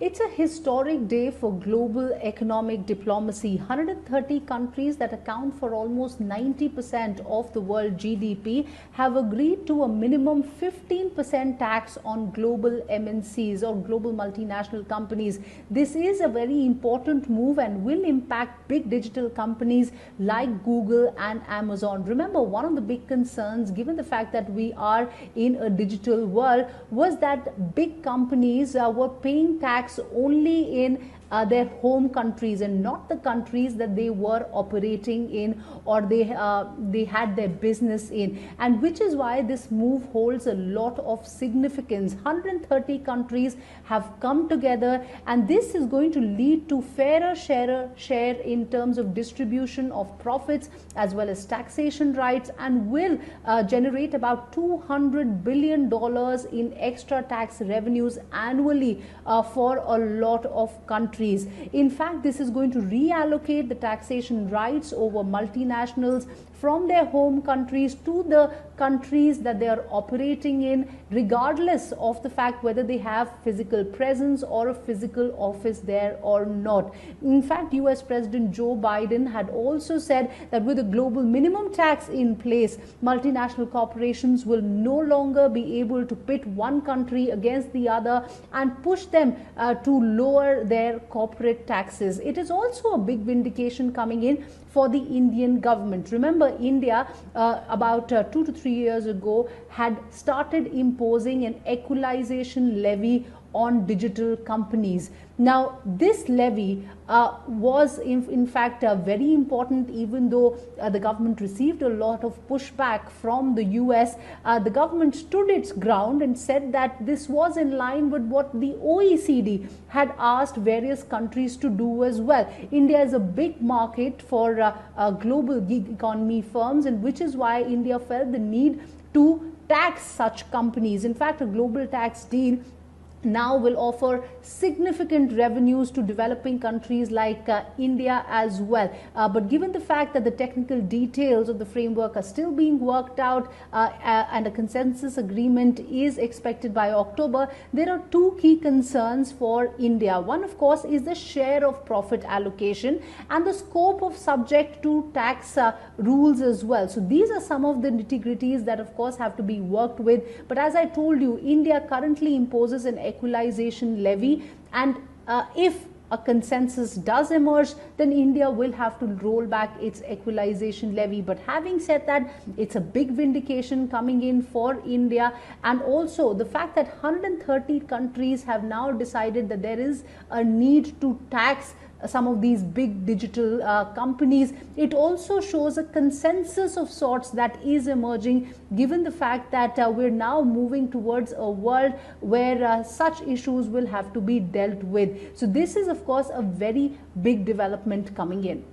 It's a historic day for global economic diplomacy. 130 countries that account for almost 90% of the world GDP have agreed to a minimum 15% tax on global MNCs or global multinational companies. This is a very important move and will impact big digital companies like Google and Amazon. Remember, one of the big concerns, given the fact that we are in a digital world, was that big companies were paying tax only in their home countries and not the countries that they were operating in or they had their business in, and which is why this move holds a lot of significance. 130 countries have come together, and this is going to lead to fairer share in terms of distribution of profits as well as taxation rights, and will generate about $200 billion in extra tax revenues annually for a lot of countries. In fact, this is going to reallocate the taxation rights over multinationals from their home countries to the countries that they are operating in, regardless of the fact whether they have physical presence or a physical office there or not. In fact, US President Joe Biden had also said that with a global minimum tax in place, multinational corporations will no longer be able to pit one country against the other and push them to lower their corporate taxes. It is also a big vindication coming in for the Indian government. Remember, India about 2 to 3 years ago had started imposing an equalization levy on digital companies. Now, this levy was in fact very important. Even though the government received a lot of pushback from the US, the government stood its ground and said that this was in line with what the OECD had asked various countries to do as well. India is a big market for global gig economy firms, and which is why India felt the need to tax such companies. In fact, a global tax deal now will offer significant revenues to developing countries like India as well. But given the fact that the technical details of the framework are still being worked out and a consensus agreement is expected by October, there are two key concerns for India. One, of course, is the share of profit allocation and the scope of subject to tax rules as well. So these are some of the nitty-gritties that, of course, have to be worked with. But as I told you, India currently imposes an equalization levy, and if a consensus does emerge, then India will have to roll back its equalization levy. But having said that, it's a big vindication coming in for India, and also the fact that 130 countries have now decided that there is a need to tax some of these big digital companies. It also shows a consensus of sorts that is emerging, given the fact that we're now moving towards a world where such issues will have to be dealt with. So this is, of course, a very big development coming in.